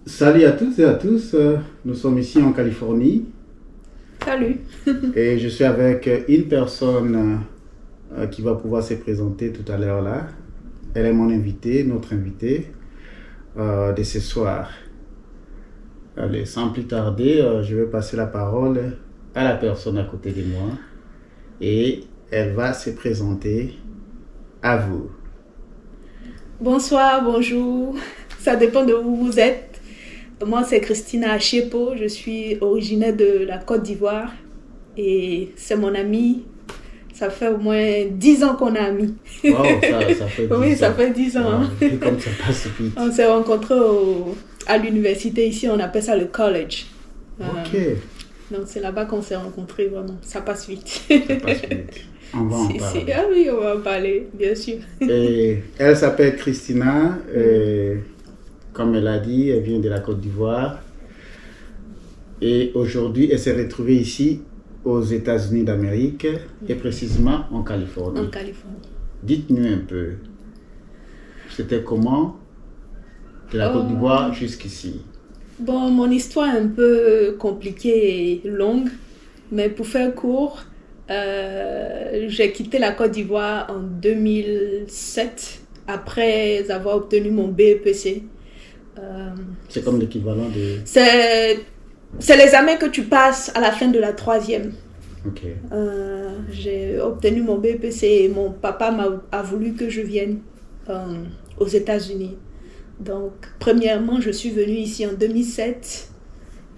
Salut à toutes et à tous, nous sommes ici en Californie Salut. et je suis avec une personne qui va pouvoir se présenter tout à l'heure là. Elle est mon invitée, notre invitée de ce soir. Allez, sans plus tarder, je vais passer la parole à la personne à côté de moi et elle va se présenter à vous. Bonsoir, bonjour. Ça dépend de où vous êtes. Moi, c'est Christina Achepo. Je suis originaire de la Côte d'Ivoire et c'est mon amie. Ça fait au moins 10 ans qu'on est amis. Wow, ça fait 10 ans. Oui, ça fait 10 ans. Wow, et comme ça passe vite. On s'est rencontrés à l'université ici, on appelle ça le college. Ok. Donc c'est là-bas qu'on s'est rencontrés vraiment. Ça passe vite. Ça passe vite. On va en parler. Ah oui, on va en parler, bien sûr. Et elle s'appelle Christina. Et comme elle a dit, elle vient de la Côte d'Ivoire. Et aujourd'hui, elle s'est retrouvée ici aux États-Unis d'Amérique et précisément en Californie. En Californie. Dites-nous un peu, c'était comment de la Côte d'Ivoire jusqu'ici? Bon, mon histoire est un peu compliquée et longue, mais pour faire court, j'ai quitté la Côte d'Ivoire en 2007 après avoir obtenu mon BEPC. C'est comme l'équivalent de... C'est l'examen que tu passes à la fin de la troisième. Ok. J'ai obtenu mon BEPC et mon papa a voulu que je vienne aux États-Unis. Donc, premièrement, je suis venue ici en 2007.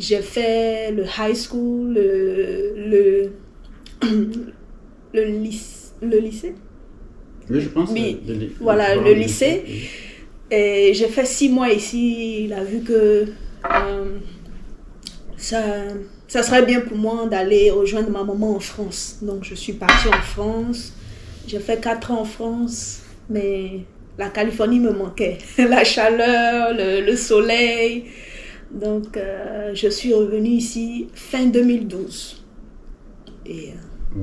J'ai fait le high school, le lycée. Oui, je pense. Oui, voilà, le lycée. Et j'ai fait 6 mois ici. Il a vu que ça serait bien pour moi d'aller rejoindre ma maman en France. Donc, je suis partie en France. J'ai fait 4 ans en France, mais la Californie me manquait. La chaleur, le soleil. Donc, je suis revenue ici fin 2012.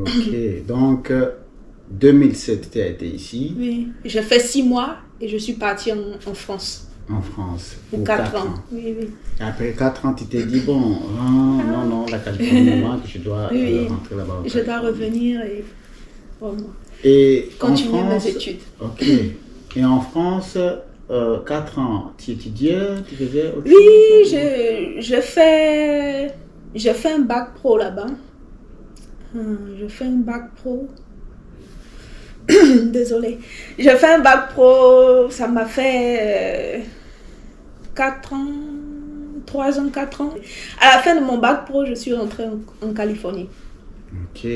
Ok, donc 2007, tu as été ici. Oui, j'ai fait 6 mois et je suis partie en France. En France. Pour 4 ans. Oui, oui. Après 4 ans, tu t'es dit, bon, non, la Californie me manque, je dois rentrer là-bas. Je dois revenir et continuer mes études. Ok. Et en France, 4 ans, tu étudiais, tu faisais autre chose? Oui, j'ai fait un bac pro là-bas. J'ai fait un bac pro. Désolée. J'ai fait un bac pro, ça m'a fait 4 ans, 3 ans, 4 ans. À la fin de mon bac pro, je suis rentrée en Californie. Ok.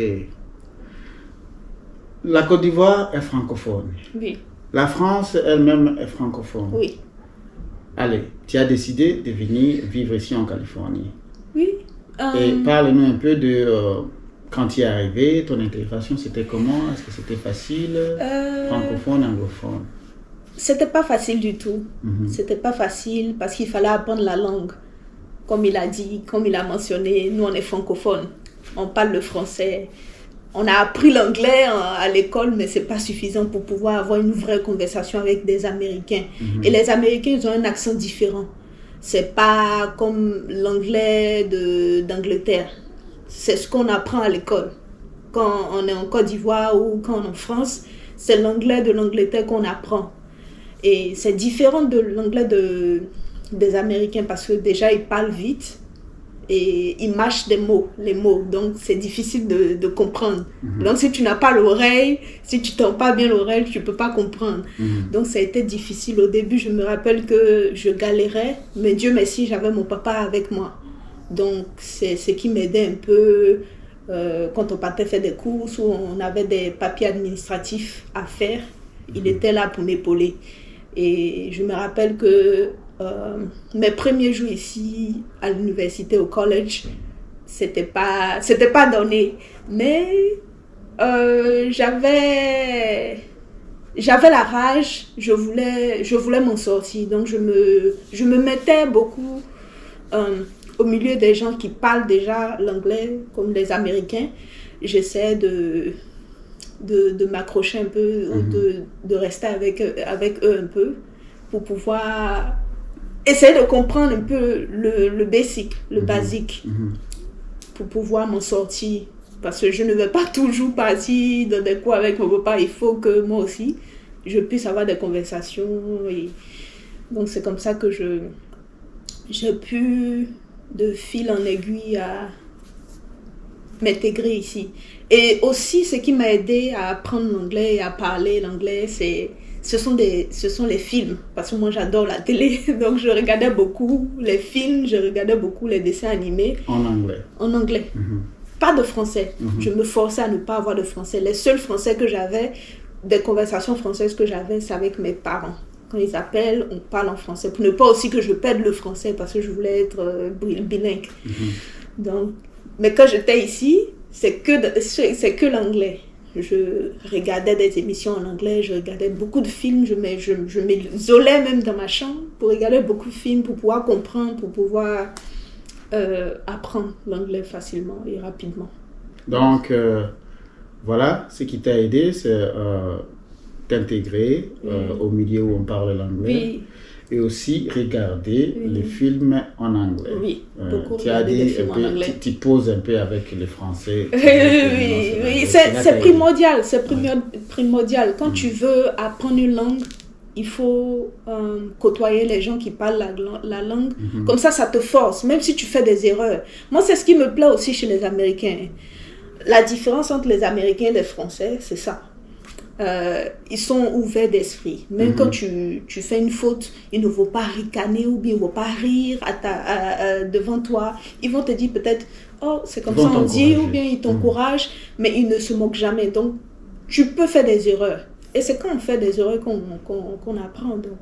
La Côte d'Ivoire est francophone. Oui. La France elle-même est francophone. Oui. Allez, tu as décidé de venir vivre ici en Californie. Oui. Et parle-nous un peu de... quand tu es arrivé, ton intégration, c'était comment? Est-ce que c'était facile? Francophone, anglophone? C'était pas facile du tout. C'était pas facile parce qu'il fallait apprendre la langue. Comme il a dit, comme il a mentionné, nous on est francophones. On parle le français. On a appris l'anglais à l'école, mais c'est pas suffisant pour pouvoir avoir une vraie conversation avec des Américains. Et les Américains, ils ont un accent différent. C'est pas comme l'anglais d'Angleterre. C'est ce qu'on apprend à l'école. Quand on est en Côte d'Ivoire ou quand on est en France, c'est l'anglais de l'Angleterre qu'on apprend. Et c'est différent de l'anglais des Américains parce que déjà, ils parlent vite et ils mâchent les mots. Donc, c'est difficile de comprendre. Donc, si tu n'as pas l'oreille, si tu tends pas bien l'oreille, tu peux pas comprendre. Donc, ça a été difficile. Au début, je me rappelle que je galérais, mais Dieu merci, j'avais mon papa avec moi. Donc, c'est ce qui m'aidait un peu quand on partait faire des courses ou on avait des papiers administratifs à faire. Il était là pour m'épauler. Et je me rappelle que mes premiers jours ici à l'université, au college, c'était pas donné. Mais j'avais la rage, je voulais m'en sortir. Donc, je me mettais beaucoup... au milieu des gens qui parlent déjà l'anglais, comme les Américains, j'essaie de m'accrocher un peu, de rester avec eux un peu, pour pouvoir essayer de comprendre un peu le basic, le basique, pour pouvoir m'en sortir. Parce que je ne vais pas toujours partir dans des coins avec mon papa. Il faut que moi aussi, je puisse avoir des conversations. Et donc, c'est comme ça que j'ai pu, de fil en aiguille, à m'intégrer ici. Et aussi, ce qui m'a aidé à apprendre l'anglais et à parler l'anglais, ce sont les films. Parce que moi, j'adore la télé. Donc, je regardais beaucoup les films, je regardais beaucoup les dessins animés. En anglais. En anglais. Pas de français. Je me forçais à ne pas avoir de français. Les seuls français que j'avais, des conversations françaises que j'avais, c'est avec mes parents. Quand ils appellent, on parle en français. Pour ne pas aussi que je perde le français, parce que je voulais être bilingue. Donc, mais quand j'étais ici, c'est que l'anglais. Je regardais des émissions en anglais, je regardais beaucoup de films, je m'isolais même dans ma chambre pour regarder beaucoup de films, pour pouvoir comprendre, pour pouvoir apprendre l'anglais facilement et rapidement. Donc, voilà, ce qui t'a aidé, c'est t'intégrer au milieu où on parle l'anglais. Oui. Et aussi regarder les films en anglais. Oui, beaucoup tu as regarder dit des films en anglais. Tu poses un peu avec les Français. Oui, c'est primordial, primordial. Quand tu veux apprendre une langue, il faut côtoyer les gens qui parlent la langue. Comme ça te force, même si tu fais des erreurs. Moi, c'est ce qui me plaît aussi chez les Américains. La différence entre les Américains et les Français, c'est ça. Ils sont ouverts d'esprit. Même quand tu fais une faute, ils ne vont pas ricaner ou bien ils ne vont pas rire devant toi. Ils vont te dire peut-être, oh, c'est comme ça on dit, ou bien ils t'encouragent, mais ils ne se moquent jamais. Donc, tu peux faire des erreurs. Et c'est quand on fait des erreurs qu'on apprend. Donc.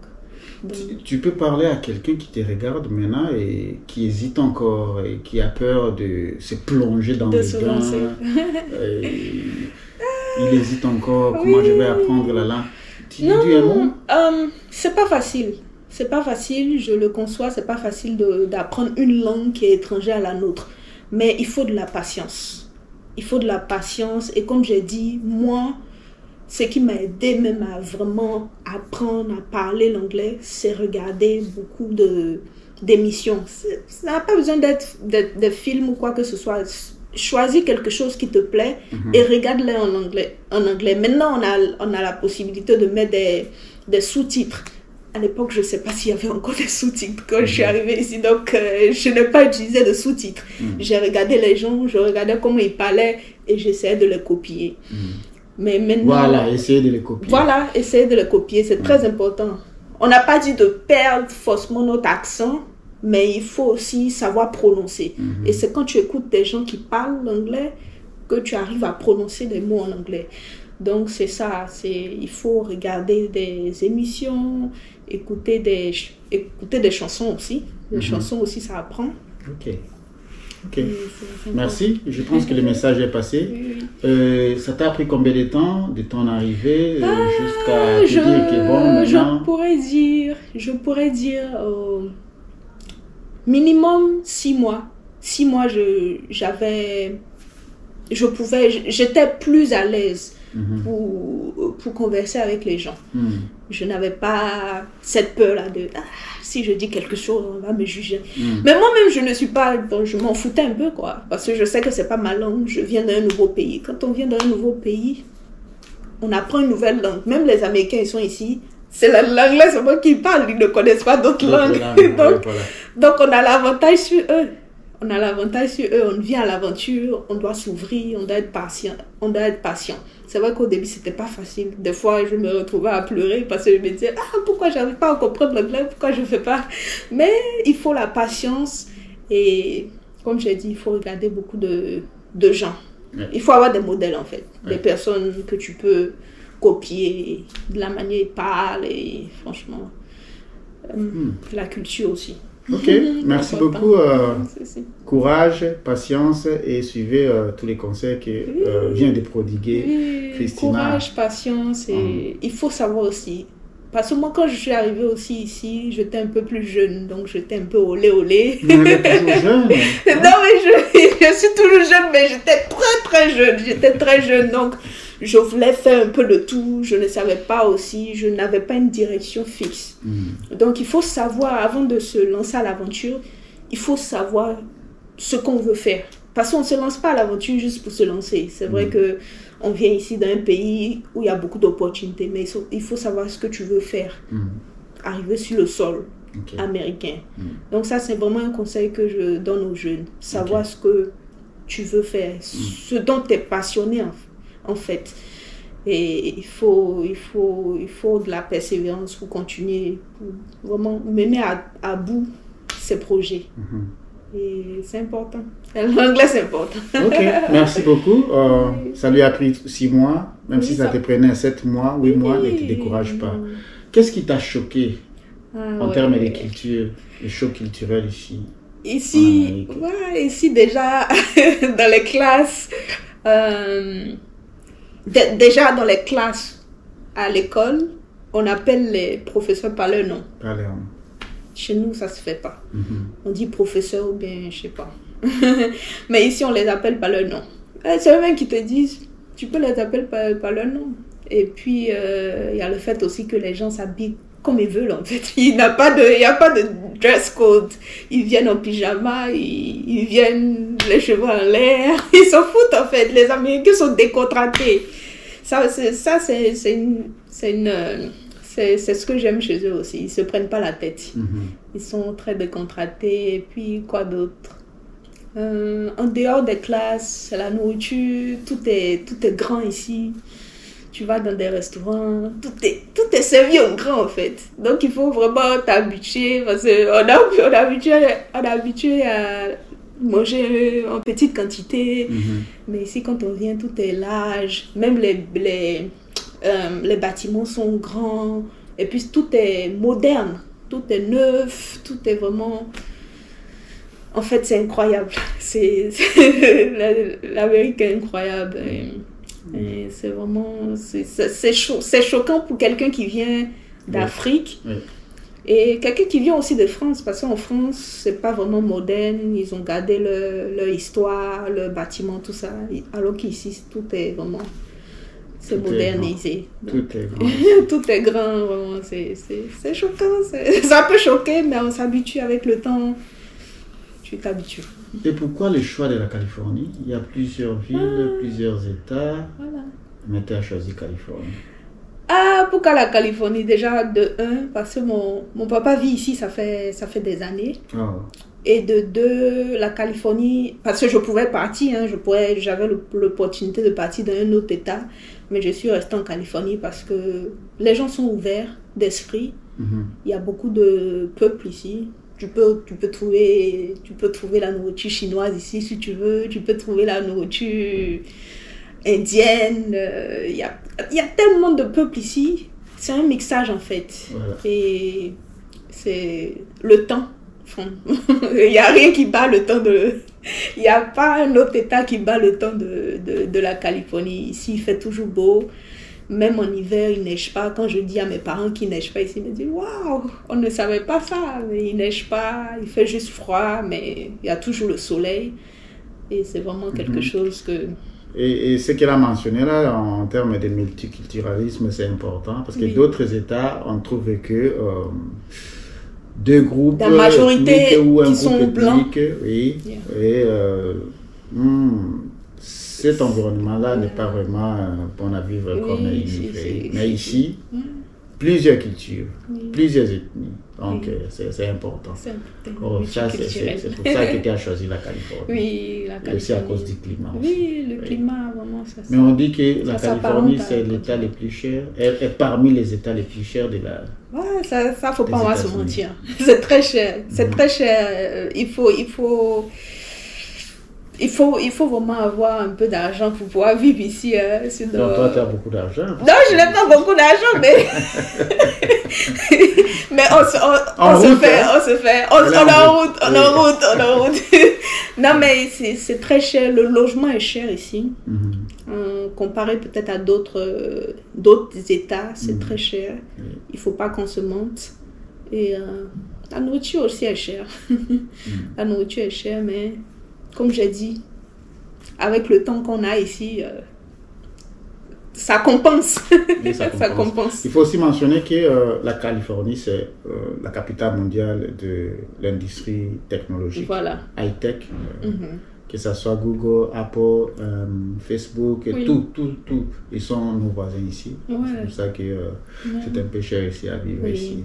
Tu peux parler à quelqu'un qui te regarde maintenant et qui hésite encore et qui a peur de se plonger dans le bain. Il hésite encore, comment je vais apprendre la langue. Tu dis un mot? C'est pas facile. C'est pas facile, je le conçois, c'est pas facile d'apprendre une langue qui est étrangère à la nôtre. Mais il faut de la patience. Il faut de la patience. Et comme j'ai dit, moi, ce qui m'a aidé même à vraiment apprendre à parler l'anglais, c'est regarder beaucoup d'émissions. Ça n'a pas besoin d'être des films ou quoi que ce soit. Choisis quelque chose qui te plaît et regarde-les en anglais. Maintenant, on a la possibilité de mettre des sous-titres. À l'époque, je ne sais pas s'il y avait encore des sous-titres quand je suis arrivée ici. Donc, je n'ai pas utilisé de sous-titres. J'ai regardé les gens, je regardais comment ils parlaient et j'essayais de les copier. Mais maintenant... Voilà, essayer de les copier. Voilà, essayer de les copier. C'est très important. On n'a pas dit de perdre faussement notre accent, mais il faut aussi savoir prononcer. Et c'est quand tu écoutes des gens qui parlent l'anglais que tu arrives à prononcer des mots en anglais. Donc c'est ça, il faut regarder des émissions, écouter des chansons aussi. Les chansons aussi, ça apprend. Ok. Merci, je pense que le message est passé. Ça t'a pris combien de temps de ton arrivée jusqu'à te dire que bon, maintenant... Je pourrais dire minimum 6 mois. 6 mois, j'étais plus à l'aise pour converser avec les gens. Je n'avais pas cette peur-là de si je dis quelque chose, on va me juger. Mais moi-même, je m'en foutais un peu, quoi. Parce que je sais que c'est pas ma langue, je viens d'un nouveau pays. Quand on vient d'un nouveau pays, on apprend une nouvelle langue. Même les Américains, ils sont ici. C'est l'anglais seulement qu'ils parlent, ils ne connaissent pas d'autres langues. Donc, on a l'avantage sur eux. On vient à l'aventure, on doit s'ouvrir, on doit être patient. C'est vrai qu'au début, c'était pas facile. Des fois, je me retrouvais à pleurer parce que je me disais, pourquoi j'arrive pas à comprendre l'anglais, pourquoi je fais pas. Mais il faut la patience et, comme j'ai dit, il faut regarder beaucoup de gens. Il faut avoir des modèles, en fait. Des personnes que tu peux copier, de la manière ils parlent et franchement, la culture aussi. Ok, merci beaucoup. Courage, patience et suivez tous les conseils que vient de prodiguer Christina. Courage, patience et il faut savoir aussi. Parce que moi, quand je suis arrivée aussi ici, j'étais un peu plus jeune, donc j'étais un peu olé. Vous êtes toujours jeune? Non, mais je suis toujours jeune, mais j'étais très très jeune. Donc je voulais faire un peu de tout, je ne savais pas aussi, je n'avais pas une direction fixe. Donc il faut savoir, avant de se lancer à l'aventure, il faut savoir ce qu'on veut faire. Parce qu'on ne se lance pas à l'aventure juste pour se lancer. C'est vrai qu'on vient ici d'un pays où il y a beaucoup d'opportunités, mais il faut savoir ce que tu veux faire. Arriver sur le sol américain. Donc ça, c'est vraiment un conseil que je donne aux jeunes. Savoir ce que tu veux faire, ce dont tu es passionné en fait. Et il faut de la persévérance pour continuer, pour vraiment mener à bout ces projets. Et c'est important. L'anglais, c'est important. Ok, merci beaucoup. Ça lui a pris 6 mois, même si ça te prenait 7 mois, 8 mois, ne te décourage pas. Qu'est-ce qui t'a choqué en termes de culture, le choc culturel ici? Ici déjà, dans les classes, déjà dans les classes à l'école, on appelle les professeurs par leur nom. Chez nous, ça ne se fait pas. On dit professeur ou bien, je ne sais pas. Mais ici, on les appelle par leur nom. C'est eux-mêmes qui te disent, tu peux les appeler par leur nom. Et puis, il y a le fait aussi que les gens s'habillent comme ils veulent, en fait. Il n'y a pas de dress code. Ils viennent en pyjama, ils viennent les cheveux en l'air. Ils s'en foutent, en fait. Les Américains sont décontractés. C'est ce que j'aime chez eux aussi. Ils ne se prennent pas la tête. Ils sont très décontractés. Et puis, quoi d'autre? En dehors des classes, la nourriture, tout est grand ici. Tu vas dans des restaurants, tout est servi en grand, en fait. Donc, il faut vraiment t'habituer. Parce qu'on est habitué à manger en petite quantité. Mais ici, quand on vient, tout est large. Même les bâtiments sont grands et puis tout est moderne, tout est neuf, tout est vraiment... En fait, c'est incroyable. L'Amérique est incroyable. Et c'est vraiment... C'est choquant pour quelqu'un qui vient d'Afrique. Et quelqu'un qui vient aussi de France, parce qu'en France, c'est pas vraiment moderne. Ils ont gardé leur histoire, leur bâtiment, tout ça. Alors qu'ici, tout est vraiment... C'est modernisé. Tout est grand. Tout est grand, vraiment. C'est choquant. Ça peut choquer, mais on s'habitue avec le temps. Tu t'habitues. Et pourquoi le choix de la Californie? Il y a plusieurs villes, plusieurs États. Voilà. Mais tu as choisi Californie. Pourquoi la Californie? Déjà, de 1, parce que mon papa vit ici, ça fait des années. Et de 2, la Californie, parce que je pouvais partir, j'avais l'opportunité de partir dans un autre État, mais je suis restée en Californie parce que les gens sont ouverts d'esprit. Il y a beaucoup de peuples ici. Tu peux trouver la nourriture chinoise ici si tu veux, tu peux trouver la nourriture indienne. Il y a tellement de peuples ici. C'est un mixage en fait. Voilà. Et c'est le temps. Il n'y a rien qui bat le temps de... Il n'y a pas un autre État qui bat le temps de la Californie. Ici, il fait toujours beau. Même en hiver, il ne neige pas. Quand je dis à mes parents qu'il ne neige pas ici, ils me disent « Waouh, on ne savait pas ça. Mais il ne neige pas, il fait juste froid, mais il y a toujours le soleil. » Et c'est vraiment quelque chose que... Et ce qu'elle a mentionné là, en termes de multiculturalisme, c'est important. Parce que d'autres États, on trouve que... deux groupes la majorité ou un qui groupe sont blancs. Oui. Et cet environnement-là n'est pas vraiment bon à vivre comme immigré. Mais ici, plusieurs cultures, plusieurs ethnies. Donc, c'est important. C'est pour ça que tu as choisi la Californie. Oui, la Californie. Et aussi à cause du climat. Aussi. Oui, le climat, vraiment, ça. Mais on dit que la Californie, c'est l'État le plus cher. Et parmi les États les plus chers de la... Ouais, ça faut pas se mentir. C'est très cher. C'est très cher. Il faut vraiment avoir un peu d'argent pour pouvoir vivre ici. Donc toi, tu as beaucoup d'argent. Non, je n'ai pas beaucoup d'argent, mais... mais on se fait. On est en route. Non, mais c'est très cher. Le logement est cher ici. Comparé peut-être à d'autres États, c'est très cher. Il ne faut pas qu'on se mente. Et la nourriture aussi est chère. La nourriture est chère, mais comme j'ai dit, avec le temps qu'on a ici, ça compense. Oui, ça compense. Il faut aussi mentionner que la Californie, c'est la capitale mondiale de l'industrie technologique, voilà. high-tech, que ce soit Google, Apple, Facebook, oui. tout. Ils sont nos voisins ici. Ouais. C'est pour ça que c'est un peu cher ici à vivre ici.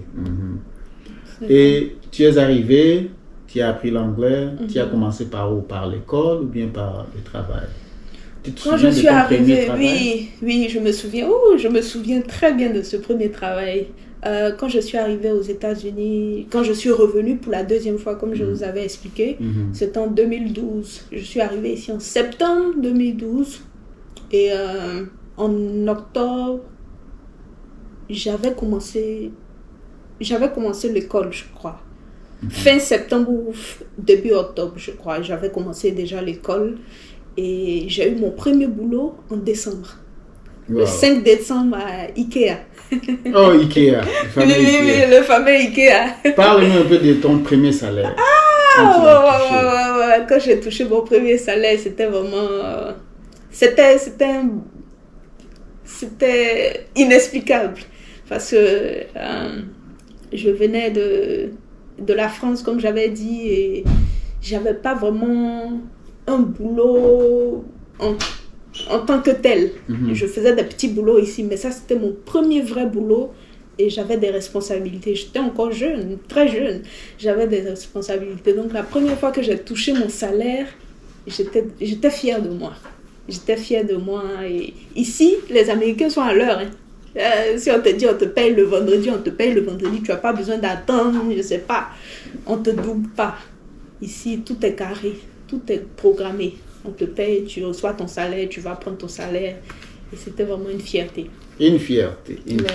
Et tu es arrivé, tu as appris l'anglais, tu as commencé par où? Par l'école ou bien par le travail? Quand je suis arrivée, oui, je me souviens très bien de ce premier travail. Quand je suis arrivée aux États-Unis, quand je suis revenue pour la deuxième fois, comme je vous avais expliqué, c'était en 2012. Je suis arrivée ici en septembre 2012 et en octobre, j'avais commencé l'école, je crois. Fin septembre ou début octobre, je crois. J'avais commencé déjà l'école. Et j'ai eu mon premier boulot en décembre. Wow. Le 5 décembre à Ikea. Oh, Ikea. Le fameux Ikea. Parle-nous un peu de ton premier salaire. Quand j'ai touché mon premier salaire, c'était vraiment... C'était inexplicable. Parce que je venais de la France, comme j'avais dit, et j'avais pas vraiment... un boulot en tant que tel. Je faisais des petits boulots ici, mais ça c'était mon premier vrai boulot et j'avais des responsabilités. J'étais encore jeune, très jeune. J'avais des responsabilités. Donc la première fois que j'ai touché mon salaire, j'étais fière de moi. J'étais fière de moi. Et ici, les Américains sont à l'heure. Si on te dit on te paye le vendredi, on te paye le vendredi. Tu n'as pas besoin d'attendre, je ne sais pas. On ne te double pas. Ici, tout est carré. Tout est programmé. On te paye, tu reçois ton salaire, tu vas prendre ton salaire. Et c'était vraiment une fierté. Une fierté. Une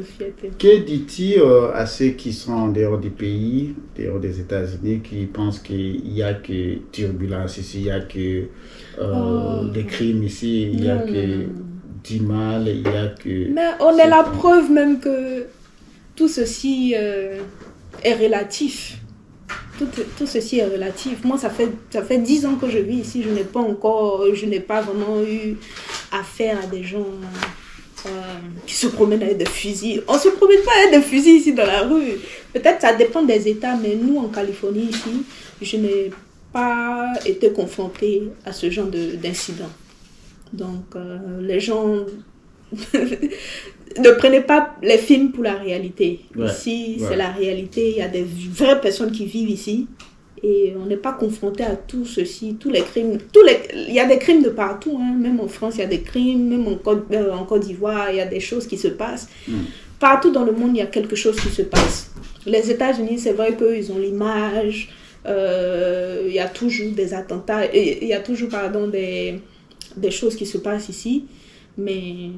fierté. Que dis-tu à ceux qui sont en dehors du pays, dehors des États-Unis, qui pensent qu'il n'y a que turbulence ici, il n'y a que des crimes ici, il n'y a que du mal, il n'y a que... Mais on est la preuve même que tout ceci est relatif. Tout ceci est relatif. Moi, ça fait 10 ans que je vis ici. Je n'ai pas vraiment eu affaire à des gens qui se promènent avec des fusils. On ne se promène pas avec des fusils ici dans la rue. Peut-être ça dépend des États, mais nous, en Californie, ici, je n'ai pas été confrontée à ce genre d'incident. Donc, les gens... ne prenez pas les films pour la réalité. Ici, c'est la réalité. Il y a des vraies personnes qui vivent ici. Et on n'est pas confronté à tout ceci, tous les crimes. Il y a des crimes de partout. Hein. Même en France, il y a des crimes. Même en Côte d'Ivoire, il y a des choses qui se passent. Partout dans le monde, il y a quelque chose qui se passe. Les États-Unis, c'est vrai qu'ils ont l'image. Il y a toujours des attentats. Il y a toujours, des choses qui se passent ici. Mais...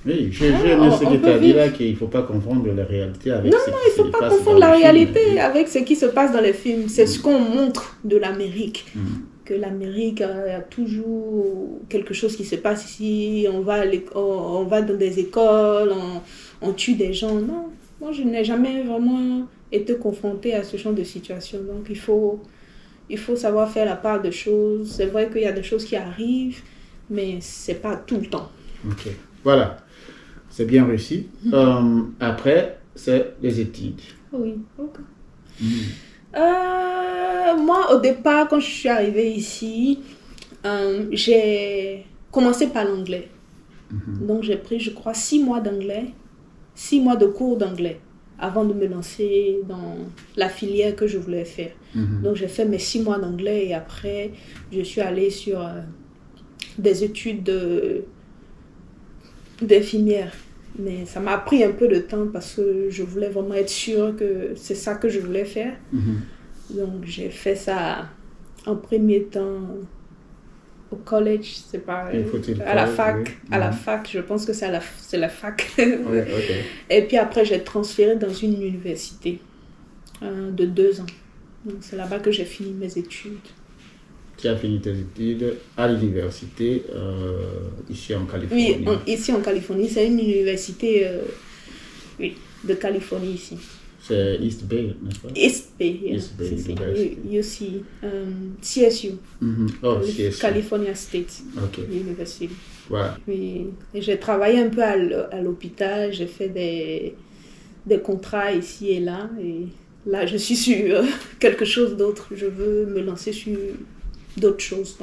Oui, j'ai aimé ce que tu as dit là, qu'il ne faut pas confondre la réalité avec ce qui se passe. Non, il ne faut pas confondre la réalité avec ce qui se passe dans les films. C'est ce qu'on montre de l'Amérique. Que l'Amérique a toujours quelque chose qui se passe ici. On va dans des écoles, on tue des gens. Non, moi je n'ai jamais vraiment été confrontée à ce genre de situation. Donc il faut savoir faire la part des choses. C'est vrai qu'il y a des choses qui arrivent, mais ce n'est pas tout le temps. Ok, voilà. C'est bien réussi. Après, c'est les études. Oui, ok. Moi, au départ, quand je suis arrivée ici, j'ai commencé par l'anglais. Donc, j'ai pris, je crois, 6 mois d'anglais, 6 mois de cours d'anglais avant de me lancer dans la filière que je voulais faire. Donc, j'ai fait mes 6 mois d'anglais et après, je suis allée sur des études d'infirmière. Mais ça m'a pris un peu de temps parce que je voulais vraiment être sûre que c'est ça que je voulais faire. Donc, j'ai fait ça en premier temps au collège, c'est pas à la fac. Oui. À la fac, je pense que c'est la fac. Ouais, okay. Et puis après, j'ai transféré dans une université de 2 ans. Donc, c'est là-bas que j'ai fini mes études. Tu as fini tes études à l'université ici en Californie. Oui, ici en Californie. C'est une université de Californie ici. C'est East Bay, n'est-ce pas? East Bay, yeah. East Bay UC, CSU. Oh, CSU. California State Okay. University. Voilà. Oui. Et j'ai travaillé un peu à l'hôpital, j'ai fait des contrats ici et là. Et là, je suis sur quelque chose d'autre. Je veux me lancer sur d'autres choses.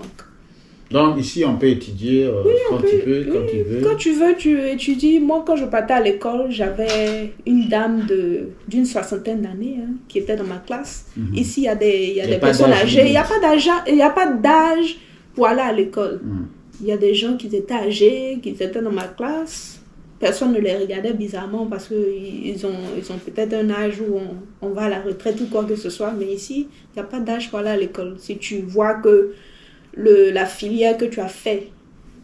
Donc ici, on peut étudier quand tu veux, quand tu veux. Quand tu veux, tu étudies. Moi, quand je partais à l'école, j'avais une dame d'une 60aine d'années qui était dans ma classe. Ici, il y a des personnes âgées. Il n'y a pas d'âge pour aller à l'école. Il y a des gens qui étaient âgés, qui étaient dans ma classe. Personne ne les regardait bizarrement parce qu'ils ont peut-être un âge où on va à la retraite ou quoi que ce soit. Mais ici, il n'y a pas d'âge pour aller à l'école. Si tu vois que la filière que tu as fait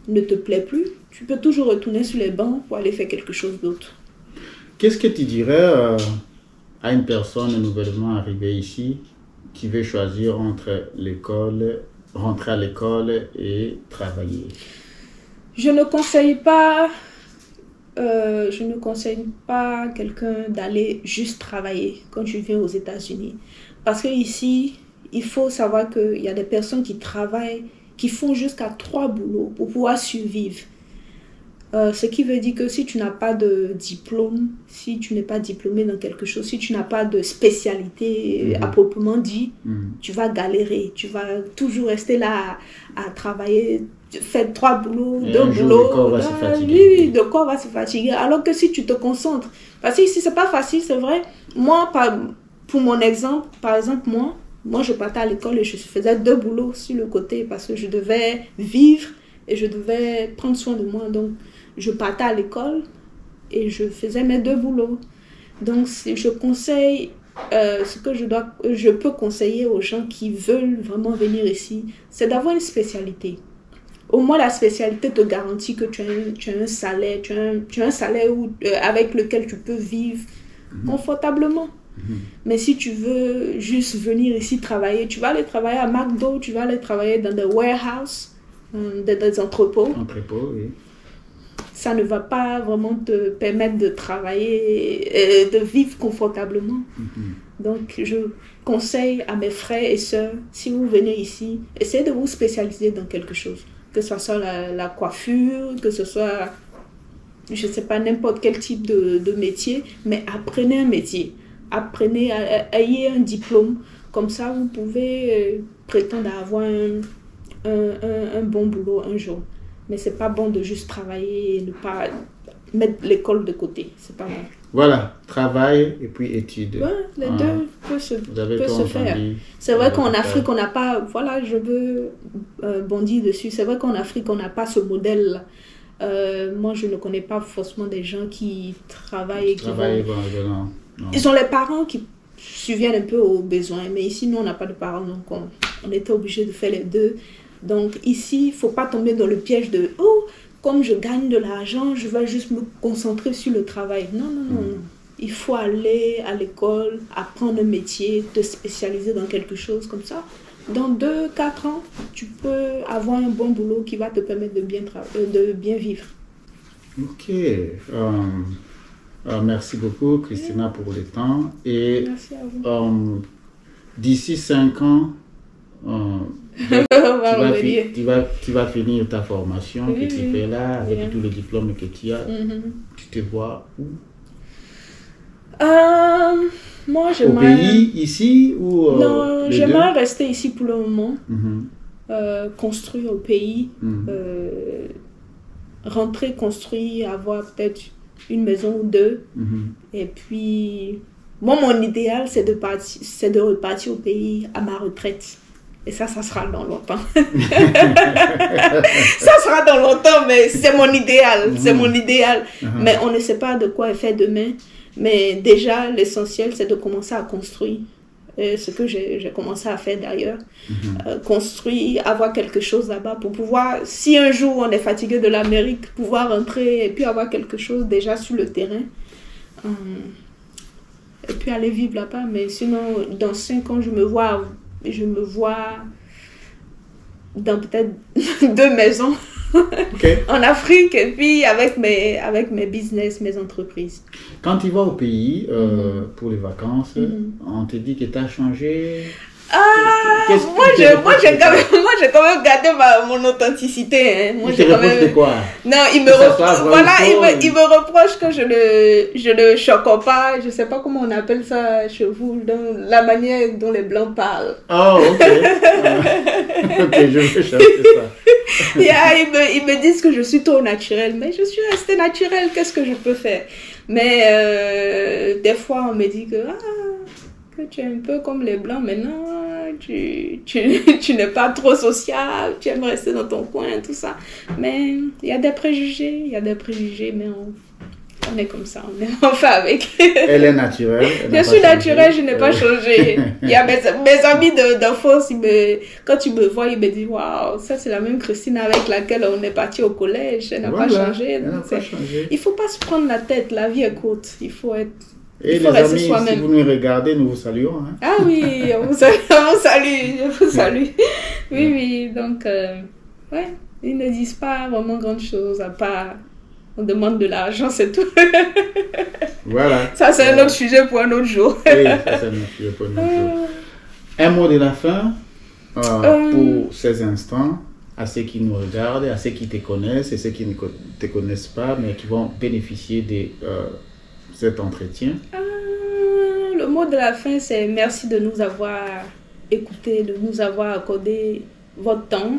ne te plaît plus, tu peux toujours retourner sur les bancs pour aller faire quelque chose d'autre. Qu'est-ce que tu dirais à une personne nouvellement arrivée ici qui veut choisir entre rentrer à l'école et travailler? Je ne conseille pas à quelqu'un d'aller juste travailler quand tu viens aux États-Unis. Parce qu'ici, il faut savoir qu'il y a des personnes qui travaillent, qui font jusqu'à 3 boulots pour pouvoir survivre. Ce qui veut dire que si tu n'as pas de diplôme, si tu n'es pas diplômé dans quelque chose, si tu n'as pas de spécialité à proprement dit, tu vas galérer. Tu vas toujours rester là à travailler, faire 3 boulots, 2 boulots. Le corps va se fatiguer. Oui, le corps va se fatiguer. Alors que si tu te concentres, parce que ici, c'est pas facile, c'est vrai. Moi, pour mon exemple, par exemple, moi, je partais à l'école et je faisais 2 boulots sur le côté parce que je devais vivre et je devais prendre soin de moi. Donc, je partais à l'école et je faisais mes 2 boulots. Donc, je conseille, ce que je peux conseiller aux gens qui veulent vraiment venir ici, c'est d'avoir une spécialité. Au moins, la spécialité te garantit que tu as un salaire, tu as un salaire avec lequel tu peux vivre confortablement. Mais si tu veux juste venir ici travailler, tu vas aller travailler à McDo, tu vas aller travailler dans des warehouses, des entrepôts. Oui. Ça ne va pas vraiment te permettre de travailler et de vivre confortablement. Donc, je conseille à mes frères et sœurs, si vous venez ici, essayez de vous spécialiser dans quelque chose. Que ce soit la coiffure, que ce soit, je ne sais pas, n'importe quel type de métier, mais apprenez un métier. Apprenez, ayez un diplôme. Comme ça, vous pouvez prétendre avoir un bon boulot un jour. Mais ce n'est pas bon de juste travailler et ne pas mettre l'école de côté. C'est pas bon. Voilà, travail et puis études. Ouais, les deux peuvent se faire. C'est vrai qu'en Afrique, on n'a pas... Voilà, je veux bondir dessus. C'est vrai qu'en Afrique, on n'a pas ce modèle-là. Moi, je ne connais pas forcément des gens qui travaillent et qui vont... Non. Ils ont les parents qui subviennent un peu aux besoins. Mais ici, nous, on n'a pas de parents. Donc, on était obligés de faire les deux. Donc, ici, il ne faut pas tomber dans le piège de « Oh, comme je gagne de l'argent, je vais juste me concentrer sur le travail. » Non. Il faut aller à l'école, apprendre un métier, te spécialiser dans quelque chose comme ça. Dans 2-4 ans, tu peux avoir un bon boulot qui va te permettre de bien vivre. Ok. Merci beaucoup, Christina, pour le temps. Et merci à vous. D'ici 5 ans, tu vas finir ta formation que tu fais là, avec tous les diplômes que tu as. Tu te vois où? Moi, au pays, ici ou non, j'aimerais rester ici pour le moment. Construire au pays. Rentrer, construire, avoir peut-être une maison ou 2. Et puis, moi, mon idéal, c'est de repartir au pays à ma retraite. Et ça sera dans longtemps. Ça sera dans longtemps, mais c'est mon idéal. C'est mon idéal. Mais on ne sait pas de quoi est fait demain. Mais déjà, l'essentiel, c'est de commencer à construire. Ce que j'ai commencé à faire d'ailleurs. Construire, avoir quelque chose là-bas pour pouvoir, si un jour on est fatigué de l'Amérique, pouvoir rentrer et puis avoir quelque chose déjà sur le terrain. Et puis aller vivre là-bas. Mais sinon, dans 5 ans, je me vois dans peut-être 2 maisons en Afrique et puis avec mes business, mes entreprises. Quand tu vas au pays pour les vacances, on te dit que tu as changé? j'ai quand même gardé mon authenticité. Hein. Moi, il te reproche de quoi? Non, il me reproche que je ne choque pas. Je sais pas comment on appelle ça chez vous, dans la manière dont les Blancs parlent. Oh, ok. Ok, je vais chercher ça. Ils me disent que je suis trop naturelle, mais je suis restée naturelle. Qu'est-ce que je peux faire? Mais des fois, on me dit que tu es un peu comme les Blancs maintenant, tu n'es pas trop sociable, tu aimes rester dans ton coin, tout ça. Mais il y a des préjugés, mais on est comme ça, on fait avec. Elle est naturelle. Je suis naturelle, je n'ai pas changé. Il y a mes amis d'enfance, quand tu me vois, ils me disent waouh, ça c'est la même Christine avec laquelle on est parti au collège, elle n'a pas changé. Il ne faut pas se prendre la tête, la vie est courte, il faut être. Et les amis, si vous nous regardez, nous vous saluons. Hein? Ah oui, on vous salue. Oui, donc, ouais, ils ne disent pas vraiment grande chose, à part, on demande de l'argent, c'est tout. Voilà. Ça, c'est un autre sujet pour un autre jour. Oui, ça, c'est un autre sujet pour un autre jour. Un mot de la fin pour ces instants, à ceux qui nous regardent, à ceux qui te connaissent et ceux qui ne te connaissent pas, mais qui vont bénéficier de cet entretien. Le mot de la fin, c'est merci de nous avoir écoutés, de nous avoir accordé votre temps.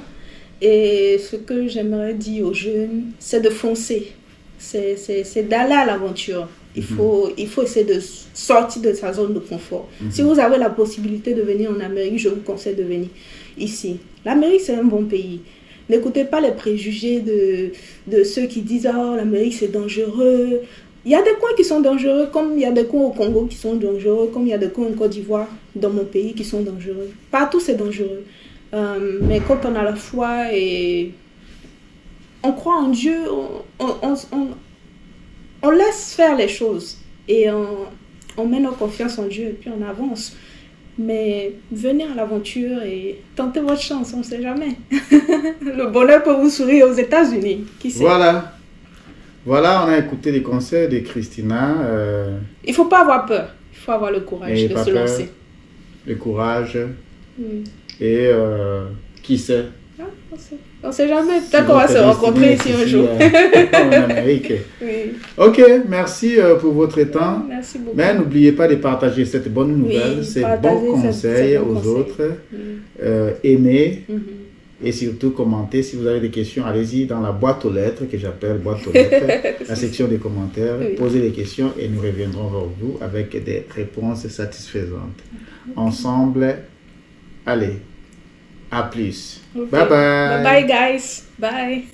Et ce que j'aimerais dire aux jeunes, c'est de foncer. C'est d'aller à l'aventure. Il faut essayer de sortir de sa zone de confort. Si vous avez la possibilité de venir en Amérique, je vous conseille de venir ici. L'Amérique, c'est un bon pays. N'écoutez pas les préjugés de ceux qui disent « Oh, l'Amérique, c'est dangereux ». Il y a des coins qui sont dangereux, comme il y a des coins au Congo qui sont dangereux, comme il y a des coins en Côte d'Ivoire, dans mon pays, qui sont dangereux. Partout, c'est dangereux. Mais quand on a la foi et on croit en Dieu, on laisse faire les choses. Et on met notre confiance en Dieu et puis on avance. Mais venez à l'aventure et tentez votre chance, on ne sait jamais. Le bonheur peut vous sourire aux États-Unis, qui sait. Voilà, on a écouté les conseils de Christina. Il ne faut pas avoir peur. Il faut avoir le courage de se lancer. Le courage. Et qui sait? On ne sait jamais. Peut-être qu'on va se rencontrer ici un jour. En Amérique. Oui. Ok, merci pour votre temps. Merci beaucoup. Mais n'oubliez pas de partager cette bonne nouvelle, ces bons conseils aux autres. Aimez. Et surtout, commentez. Si vous avez des questions, allez-y dans la boîte aux lettres, que j'appelle boîte aux lettres, la section des commentaires. Posez les questions et nous reviendrons vers vous avec des réponses satisfaisantes. Ensemble, allez, à plus. Okay. Bye bye. Bye bye, guys. Bye.